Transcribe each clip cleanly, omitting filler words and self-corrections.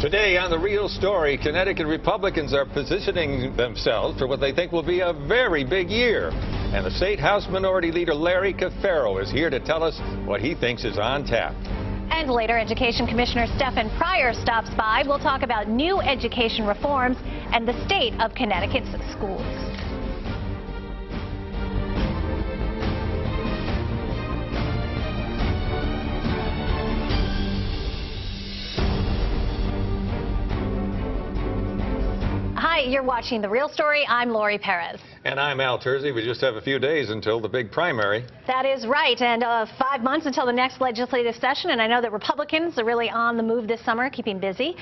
Today on The Real Story, Connecticut Republicans are positioning themselves for what they think will be a very big year. And the State House Minority Leader Larry Cafero is here to tell us what he thinks is on tap. And later, Education Commissioner Stephen Pryor stops by. We'll talk about new education reforms and the state of Connecticut's schools. Hi, you're watching The Real Story. I'm Lori Perez. And I'm Al Terzi. We just have a few days until the big primary. That is right, and 5 months until the next legislative session, and I know that Republicans are really on the move this summer, keeping busy.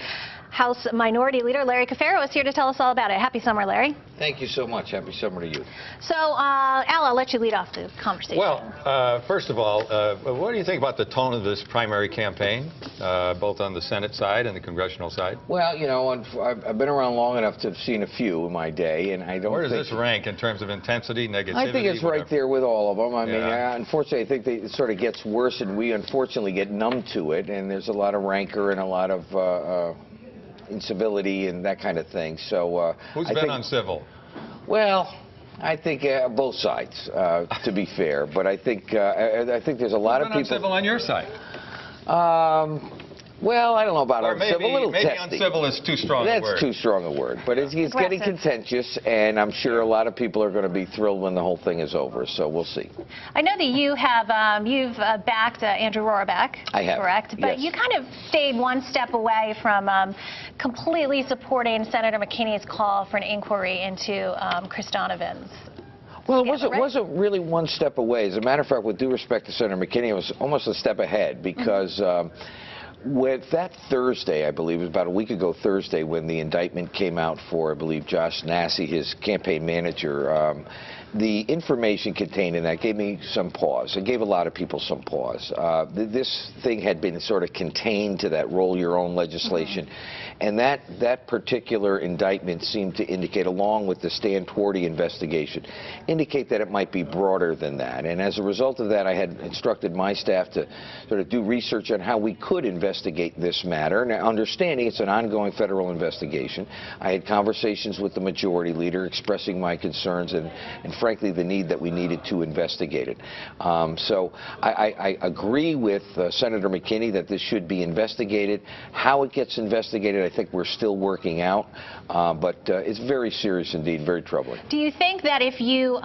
House Minority Leader Larry Cafero is here to tell us all about it. Happy summer, Larry. Thank you so much. Happy summer to you. So, Al, I'll let you lead off the conversation. Well, first of all, what do you think about the tone of this primary campaign, both on the Senate side and the congressional side? Well, you know, I've been around long enough to have seen a few in my day, and I don't Where does this rank in terms of intensity, negativity? I think it's right there with all of them. I mean, Yeah. unfortunately, I think it sort of gets worse, and we unfortunately get numb to it, and there's a lot of rancor and a lot of incivility and that kind of thing. So Who's been uncivil? Well, I think both sides, to be fair. But I think there's a lot of people. Uncivil on your side? Well, I don't know about uncivil. A little maybe testy. Uncivil is too strong a word. That's too strong a word. But it's getting contentious, and I'm sure a lot of people are going to be thrilled when the whole thing is over. So we'll see. I know that you have you've backed Andrew Rohrabach. I have. Correct, but yes. you kind of stayed one step away from completely supporting Senator McKinney's call for an inquiry into Chris Donovan's. Well, it wasn't really one step away. As a matter of fact, with due respect to Senator McKinney, it was almost a step ahead because. With that Thursday, I believe, it was about a week ago Thursday, when the indictment came out for, I believe, Josh Nassy, his campaign manager, the information contained in that gave me some pause. It gave a lot of people some pause. This thing had been sort of contained to that roll your own legislation. And that particular indictment seemed to indicate, along with the Stan Twardy investigation, indicate that it might be broader than that. And as a result of that, I had instructed my staff to sort of do research on how we could investigate this matter. Now, understanding it's an ongoing federal investigation, I had conversations with the majority leader expressing my concerns and frankly, the need that we needed to investigate it. So I agree with Senator McKinney that this should be investigated. How it gets investigated, I think we're still working out, but it's very serious indeed, very troubling. Do you think that if you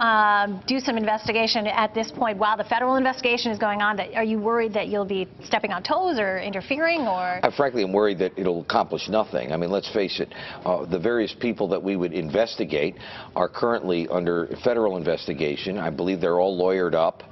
do some investigation at this point while the federal investigation is going on, are you worried that you'll be stepping on toes or interfering? Or I frankly am worried that it'll accomplish nothing. I mean, let's face it, the various people that we would investigate are currently under federal investigation. I believe they're all lawyered up.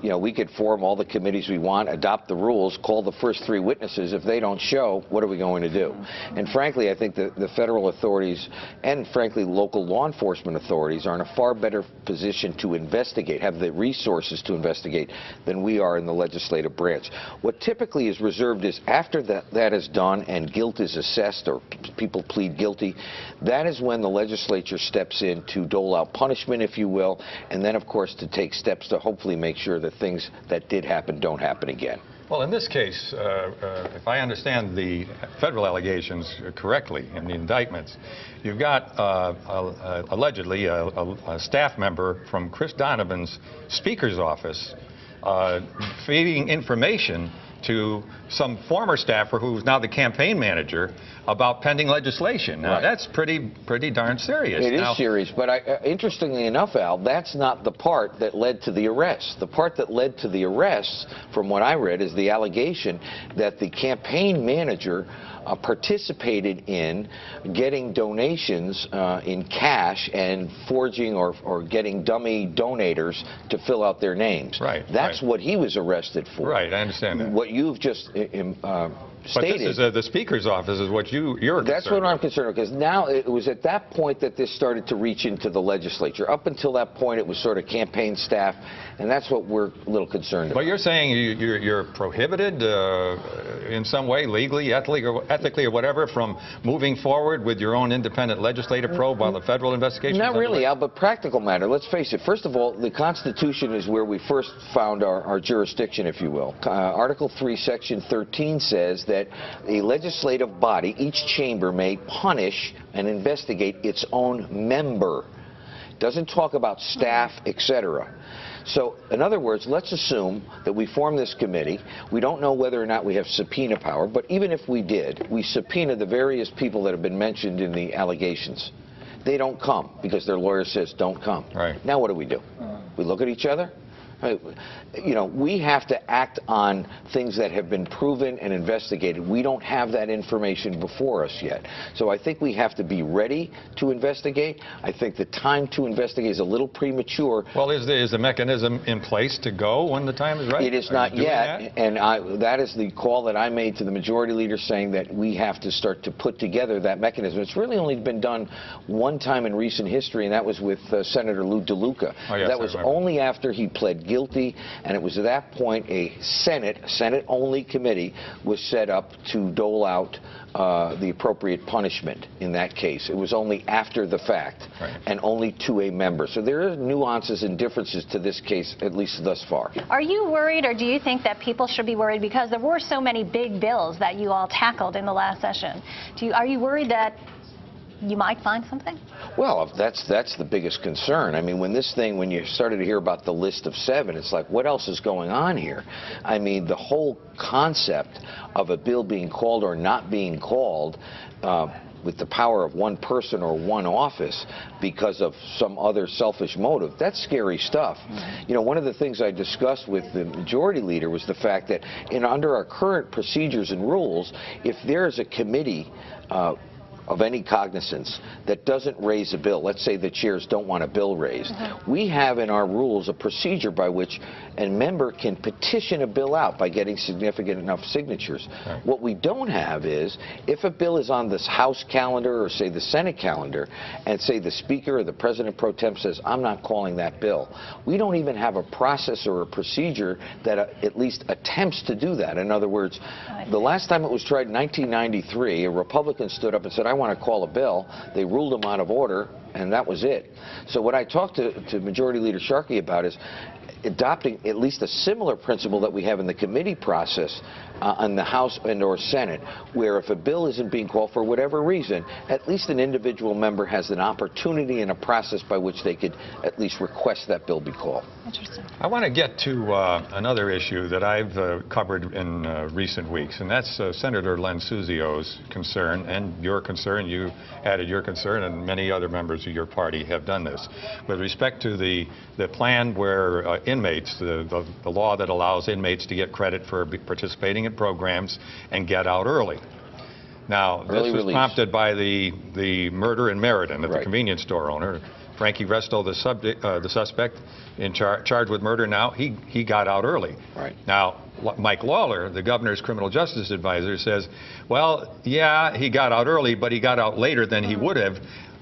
You know, we could form all the committees we want, adopt the rules, call the first 3 witnesses. If they don't show, what are we going to do? And frankly, I think that the federal authorities and frankly local law enforcement authorities are in a far better position to investigate, have the resources to investigate, than we are in the legislative branch. What typically is reserved is after that is done and guilt is assessed or people plead guilty, that is when the legislature steps in to dole out punishment, if you will, and then, of course, to take steps to hopefully make sure that things that did happen don't happen again. Well, in this case, if I understand the federal allegations correctly in the indictments, you've got allegedly a staff member from Chris Donovan's Speaker's office feeding information to some former staffer who's now the campaign manager about pending legislation. Now, that's pretty darn serious. It is serious, but interestingly enough, Al, that's not the part that led to the arrest. The part that led to the arrest, from what I read, is the allegation that the campaign manager participated in getting donations in cash and forging or getting dummy donators to fill out their names. Right. That's what he was arrested for. Right, I understand that. What you've just stated. But this is the Speaker's office is what you're concerned That's what I'm concerned with, because now it was at that point that this started to reach into the legislature. Up until that point, it was sort of campaign staff, and that's what we're a little concerned about. But you're saying you're prohibited in some way, legally, ethically, or whatever, from moving forward with your own independent legislative probe while the federal investigation is Not really, underway? Al, but practical matter. Let's face it. First of all, the Constitution is where we first found our jurisdiction, if you will. Article 3, Section 13 says that a legislative body, each chamber, may punish and investigate its own member. Doesn't talk about staff, etc. So, in other words, let's assume that we form this committee. We don't know whether or not we have subpoena power, but even if we did, we subpoena the various people that have been mentioned in the allegations. They don't come because their lawyer says don't come. Right. Now what do? We look at each other? You know, we have to act on things that have been proven and investigated. We don't have that information before us yet. So I think we have to be ready to investigate. I think the time to investigate is a little premature. Well, is the mechanism in place to go when the time is right? It is not yet, and that is the call that I made to the majority leader, saying that we have to start to put together that mechanism. It's really only been done one time in recent history, and that was with Senator Lou DeLuca. Oh, yes, that was only after he pled guilty, and it was at that point a Senate-only committee was set up to dole out the appropriate punishment in that case. It was only after the fact, right, and only to a member. So there are nuances and differences to this case, at least thus far. Are you worried, or do you think that people should be worried because there were so many big bills that you all tackled in the last session? Are you worried that you might find something? Well, that's the biggest concern. I mean, when you started to hear about the list of 7, it's like, what else is going on here? I mean, the whole concept of a bill being called or not being called with the power of one person or one office because of some other selfish motive, that's scary stuff. Mm-hmm. You know, one of the things I discussed with the majority leader was the fact that under our current procedures and rules, if there is a committee of any cognizance that doesn't raise a bill, let's say the chairs don't want a bill raised, we have in our rules a procedure by which a member can petition a bill out by getting significant enough signatures. Right. What we don't have is, if a bill is on this House calendar or say the Senate calendar, and say the Speaker or the President pro tem says, I'm not calling that bill, we don't even have a process or a procedure that at least attempts to do that. In other words, the last time it was tried in 1993, a Republican stood up and said, I want to call a bill. They ruled him out of order, and that was it. So what I talked to Majority Leader Sharkey about is adopting at least a similar principle that we have in the committee process in the House and or Senate, where if a bill isn't being called for whatever reason, at least an individual member has an opportunity and a process by which they could at least request that bill be called. Interesting. I want to get to another issue that I've covered in recent weeks, and that's Senator Len Suzio's concern and your concern. You added your concern, and many other members of your party have done this. With respect to the plan where inmates, the law that allows inmates to get credit for participating in programs and get out early. Now, this was prompted by the murder in Meriden of the convenience store owner. Frankie Resto, the suspect charged with murder now, he got out early. Right. Now, Mike Lawler, the governor's criminal justice advisor, says, well, yeah, he got out early, but he got out later than he would have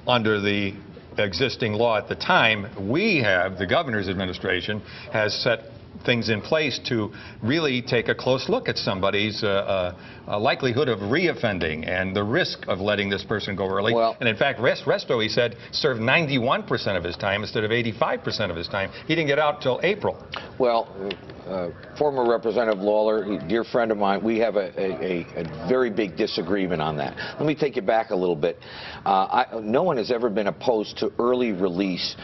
under the existing law at the time. The governor's administration has set things in place to really take a close look at somebody's likelihood of reoffending and the risk of letting this person go early. Well, and in fact, Resto, he said, served 91% of his time instead of 85% of his time. He didn't get out until April. Well, former Representative Lawler, dear friend of mine, we have a very big disagreement on that. Let me take you back a little bit. No one has ever been opposed to early release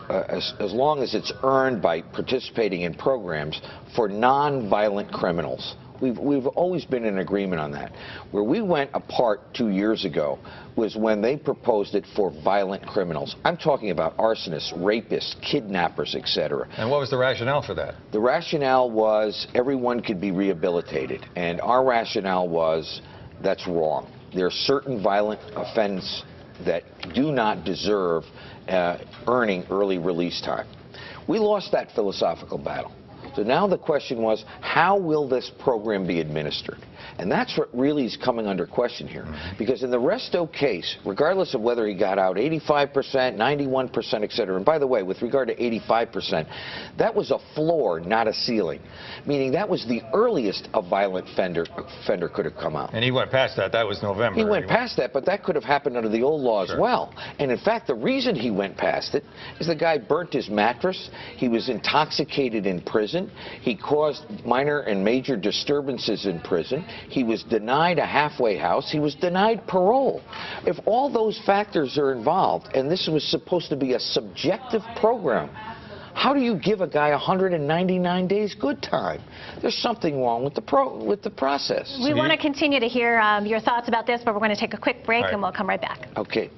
as long as it's earned by participating in programs for non-violent criminals. We've always been in agreement on that. Where we went apart 2 years ago was when they proposed it for violent criminals. I'm talking about arsonists, rapists, kidnappers, etc. And what was the rationale for that? The rationale was everyone could be rehabilitated. And our rationale was that's wrong. There are certain violent offenses that do not deserve earning early release time. We lost that philosophical battle. So now the question was, how will this program be administered? And that's what really is coming under question here. Because in the Resto case, regardless of whether he got out 85%, 91%, et cetera, and by the way, with regard to 85%, that was a floor, not a ceiling. Meaning that was the earliest a violent offender could have come out. And he went past that. That was November. He went past that, but that could have happened under the old law as well. And in fact, the reason he went past it is the guy burnt his mattress. He was intoxicated in prison. prison. He caused minor and major disturbances in prison. He was denied a halfway house. He was denied parole. If all those factors are involved, and this was supposed to be a subjective program, how do you give a guy 199 days good time? There's something wrong with the process. We want to continue to hear your thoughts about this, but we're going to take a quick break, right, and we'll come right back. Okay.